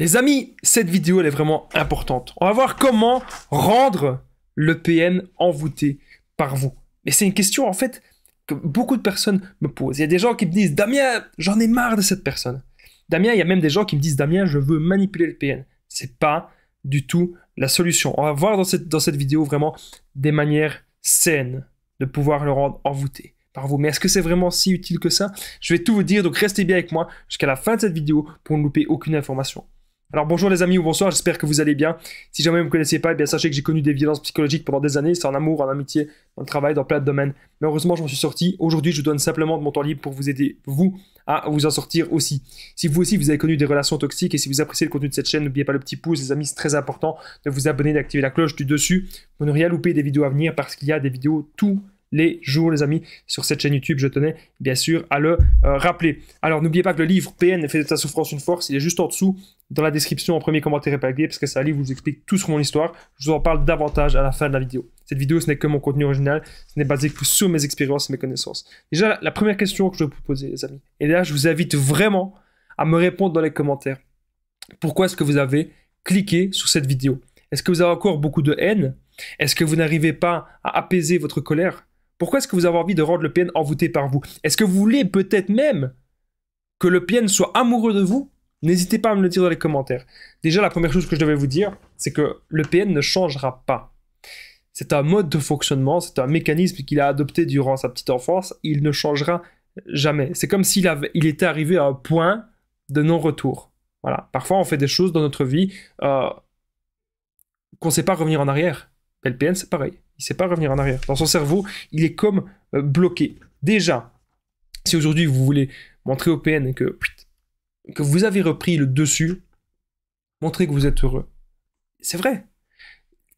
Les amis, cette vidéo elle est vraiment importante. On va voir comment rendre le PN envoûté par vous. Et c'est une question en fait que beaucoup de personnes me posent. Il y a des gens qui me disent « Damien, j'en ai marre de cette personne. » Damien, il y a même des gens qui me disent « Damien, je veux manipuler le PN. » C'est pas du tout la solution. On va voir dans cette vidéo vraiment des manières saines de pouvoir le rendre envoûté par vous. Mais est-ce que c'est vraiment si utile que ça? Je vais tout vous dire, donc restez bien avec moi jusqu'à la fin de cette vidéo pour ne louper aucune information. Alors bonjour les amis ou bonsoir, j'espère que vous allez bien. Si jamais vous ne me connaissez pas, eh bien sachez que j'ai connu des violences psychologiques pendant des années, c'est en amour, en amitié, dans le travail, dans plein de domaines. Mais heureusement, je m'en suis sorti. Aujourd'hui, je donne simplement de mon temps libre pour vous aider, vous, à vous en sortir aussi. Si vous aussi, vous avez connu des relations toxiques et si vous appréciez le contenu de cette chaîne, n'oubliez pas le petit pouce, les amis, c'est très important de vous abonner, d'activer la cloche du dessus pour ne rien louper des vidéos à venir parce qu'il y a des vidéos tous les jours, les amis, sur cette chaîne YouTube. Je tenais bien sûr à le rappeler. Alors, n'oubliez pas que le livre PN fait de ta souffrance une force, il est juste en dessous, dans la description, en premier commentaire épinglé, parce que c'est un livre où je vous explique tout sur mon histoire. Je vous en parle davantage à la fin de la vidéo. Cette vidéo, ce n'est que mon contenu original, ce n'est basé que sur mes expériences et mes connaissances. Déjà, la première question que je vais vous poser, les amis, et là, je vous invite vraiment à me répondre dans les commentaires. Pourquoi est-ce que vous avez cliqué sur cette vidéo? Est-ce que vous avez encore beaucoup de haine? Est-ce que vous n'arrivez pas à apaiser votre colère? Pourquoi est-ce que vous avez envie de rendre le PN envoûté par vous? Est-ce que vous voulez peut-être même que le PN soit amoureux de vous? N'hésitez pas à me le dire dans les commentaires. Déjà, la première chose que je devais vous dire, c'est que le PN ne changera pas. C'est un mode de fonctionnement, c'est un mécanisme qu'il a adopté durant sa petite enfance. Il ne changera jamais. C'est comme s'il était arrivé à un point de non-retour. Voilà. Parfois, on fait des choses dans notre vie qu'on ne sait pas revenir en arrière. Mais le PN, c'est pareil. Il ne sait pas revenir en arrière. Dans son cerveau, il est comme bloqué. Déjà, si aujourd'hui vous voulez montrer au PN que vous avez repris le dessus, montrez que vous êtes heureux. C'est vrai.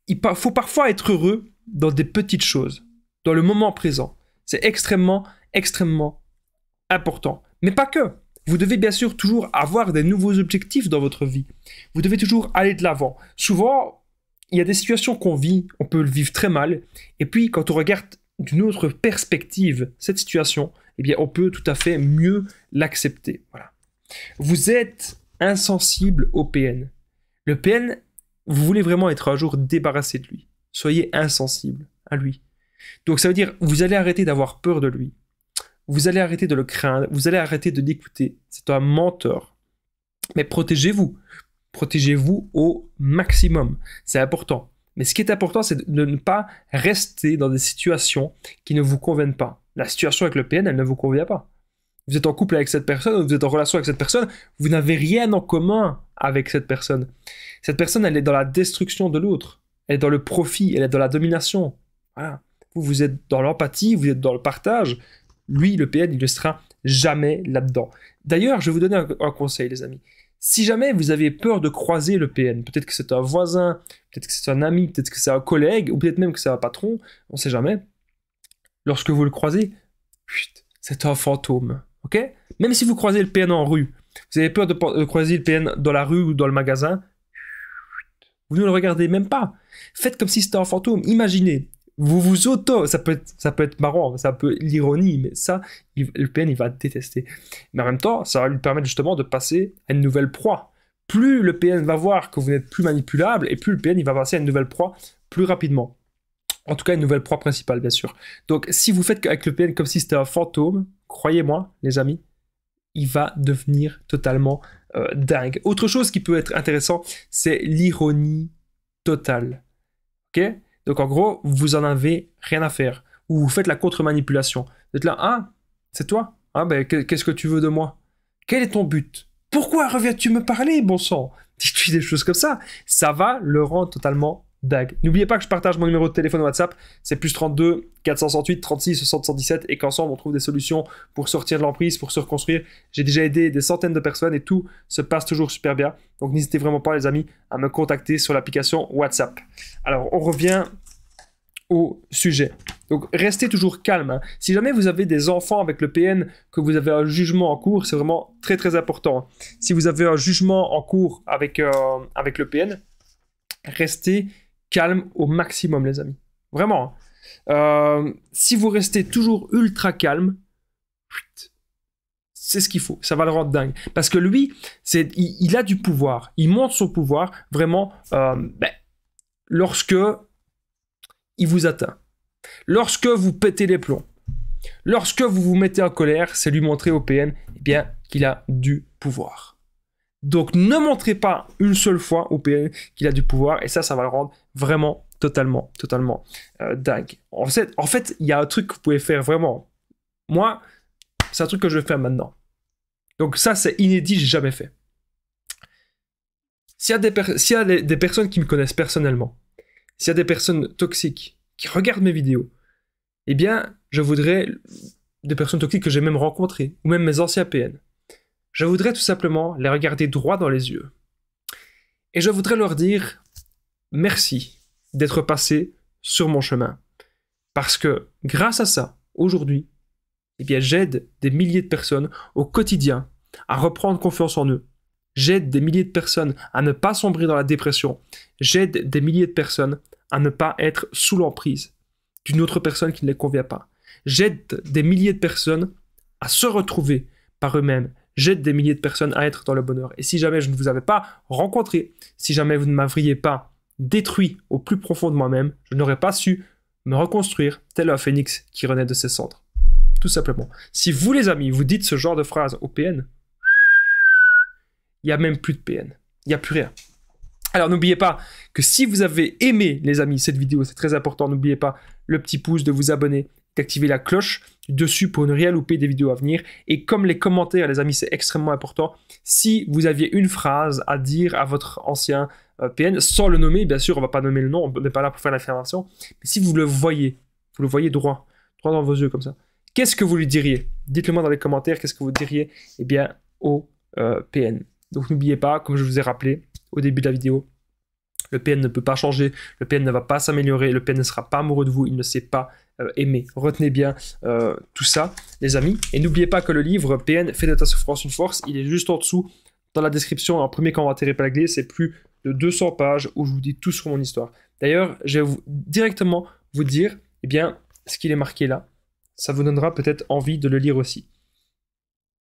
Il faut parfois être heureux dans des petites choses, dans le moment présent. C'est extrêmement, extrêmement important. Mais pas que. Vous devez bien sûr toujours avoir des nouveaux objectifs dans votre vie. Vous devez toujours aller de l'avant. Souvent, il y a des situations qu'on vit, on peut le vivre très mal, et puis quand on regarde d'une autre perspective cette situation, eh bien on peut tout à fait mieux l'accepter. Voilà. Vous êtes insensible au PN. Le PN, vous voulez vraiment être un jour débarrassé de lui. Soyez insensible à lui. Donc ça veut dire, vous allez arrêter d'avoir peur de lui. Vous allez arrêter de le craindre, vous allez arrêter de l'écouter. C'est un menteur. Mais protégez-vous. Protégez-vous au maximum. C'est important. Mais ce qui est important, c'est de ne pas rester dans des situations qui ne vous conviennent pas. La situation avec le PN, elle ne vous convient pas. Vous êtes en couple avec cette personne, vous êtes en relation avec cette personne, vous n'avez rien en commun avec cette personne. Cette personne, elle est dans la destruction de l'autre. Elle est dans le profit, elle est dans la domination. Voilà. Vous êtes dans l'empathie, vous êtes dans le partage. Lui, le PN, il ne sera jamais là-dedans. D'ailleurs, je vais vous donner un conseil, les amis. Si jamais vous avez peur de croiser le PN, peut-être que c'est un voisin, peut-être que c'est un ami, peut-être que c'est un collègue, ou peut-être même que c'est un patron, on ne sait jamais. Lorsque vous le croisez, c'est un fantôme, ok? Même si vous croisez le PN en rue, vous avez peur de croiser le PN dans la rue ou dans le magasin, vous ne le regardez même pas. Faites comme si c'était un fantôme. Imaginez, ça peut être marrant, ça peut l'ironie, mais ça, le PN, il va détester. Mais en même temps, ça va lui permettre justement de passer à une nouvelle proie. Plus le PN va voir que vous n'êtes plus manipulable, et plus le PN, il va passer à une nouvelle proie plus rapidement. En tout cas, une nouvelle proie principale, bien sûr. Donc, si vous faites avec le PN comme si c'était un fantôme, croyez-moi, les amis, il va devenir totalement dingue. Autre chose qui peut être intéressant, c'est l'ironie totale. Ok? Donc en gros, vous en avez rien à faire. Ou vous faites la contre-manipulation. Vous êtes là, ah, c'est toi? Ah ben, qu'est-ce que tu veux de moi? Quel est ton but? Pourquoi reviens-tu me parler, bon sang? Dites-lui des choses comme ça. Ça va le rendre totalement dingue. N'oubliez pas que je partage mon numéro de téléphone WhatsApp. C'est +32 468 36 60 117 et qu'ensemble, on trouve des solutions pour sortir de l'emprise, pour se reconstruire. J'ai déjà aidé des centaines de personnes et tout se passe toujours super bien. Donc n'hésitez vraiment pas, les amis, à me contacter sur l'application WhatsApp. Alors, on revient au sujet. Donc, restez toujours calme. Hein. Si jamais vous avez des enfants avec le PN, que vous avez un jugement en cours, c'est vraiment très très important. Si vous avez un jugement en cours avec le PN, restez calme au maximum, les amis. Vraiment. Si vous restez toujours ultra calme, c'est ce qu'il faut. Ça va le rendre dingue. Parce que lui, il a du pouvoir. Il montre son pouvoir vraiment lorsque il vous atteint. Lorsque vous pétez les plombs. Lorsque vous vous mettez en colère, c'est lui montrer au PN qu'il a du pouvoir. Donc ne montrez pas une seule fois au PN qu'il a du pouvoir et ça va le rendre vraiment totalement dingue. En fait, il y a un truc que vous pouvez faire vraiment. Moi, c'est un truc que je vais faire maintenant. Donc ça, c'est inédit, j'ai jamais fait. S'il y a des personnes qui me connaissent personnellement, s'il y a des personnes toxiques qui regardent mes vidéos, eh bien, je voudrais des personnes toxiques que j'ai même rencontrées, ou même mes anciens PN. Je voudrais tout simplement les regarder droit dans les yeux. Et je voudrais leur dire merci d'être passé sur mon chemin. Parce que grâce à ça, aujourd'hui, eh bien, j'aide des milliers de personnes au quotidien à reprendre confiance en eux. J'aide des milliers de personnes à ne pas sombrer dans la dépression. J'aide des milliers de personnes à ne pas être sous l'emprise d'une autre personne qui ne les convient pas. J'aide des milliers de personnes à se retrouver par eux-mêmes. J'aide des milliers de personnes à être dans le bonheur. Et si jamais je ne vous avais pas rencontré, si jamais vous ne m'auriez pas détruit au plus profond de moi-même, je n'aurais pas su me reconstruire tel un phénix qui renaît de ses cendres. Tout simplement. Si vous, les amis, vous dites ce genre de phrase au PN, il n'y a même plus de PN. Il n'y a plus rien. Alors n'oubliez pas que si vous avez aimé, les amis, cette vidéo, c'est très important, n'oubliez pas le petit pouce, de vous abonner, d'activer la cloche dessus pour ne rien louper des vidéos à venir. Et comme les commentaires, les amis, c'est extrêmement important. Si vous aviez une phrase à dire à votre ancien PN, sans le nommer, bien sûr, on ne va pas nommer le nom, on n'est pas là pour faire l'affirmation, mais si vous le voyez droit dans vos yeux comme ça, qu'est-ce que vous lui diriez? Dites-le moi dans les commentaires, qu'est-ce que vous diriez au PN. Donc n'oubliez pas, comme je vous ai rappelé au début de la vidéo, le PN ne peut pas changer, le PN ne va pas s'améliorer, le PN ne sera pas amoureux de vous, il ne sait pas aimer. Retenez bien tout ça, les amis. Et n'oubliez pas que le livre PN, Fais de ta souffrance une force, il est juste en dessous, dans la description, en premier commentaire épinglé, c'est plus de 200 pages où je vous dis tout sur mon histoire. D'ailleurs, je vais directement vous dire, ce qu'il est marqué là. Ça vous donnera peut-être envie de le lire aussi.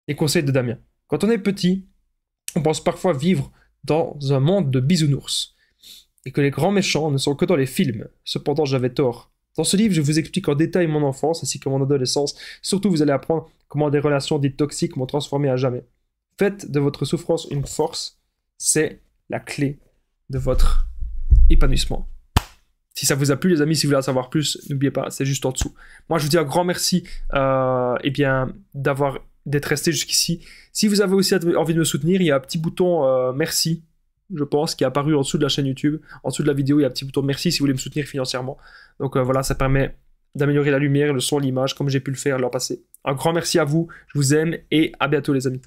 Les conseils de Damien. Quand on est petit, on pense parfois vivre dans un monde de bisounours et que les grands méchants ne sont que dans les films. Cependant, j'avais tort. Dans ce livre, je vous explique en détail mon enfance ainsi que mon adolescence. Surtout, vous allez apprendre comment des relations dites toxiques m'ont transformé à jamais. Faites de votre souffrance une force. C'est la clé de votre épanouissement. Si ça vous a plu, les amis, si vous voulez en savoir plus, n'oubliez pas, c'est juste en dessous. Moi, je vous dis un grand merci d'être resté jusqu'ici. Si vous avez aussi envie de me soutenir, il y a un petit bouton merci, je pense, qui est apparu en dessous de la chaîne YouTube. En dessous de la vidéo, il y a un petit bouton merci si vous voulez me soutenir financièrement. Donc voilà, ça permet d'améliorer la lumière, le son, l'image, comme j'ai pu le faire l'an passé. Un grand merci à vous, je vous aime et à bientôt les amis.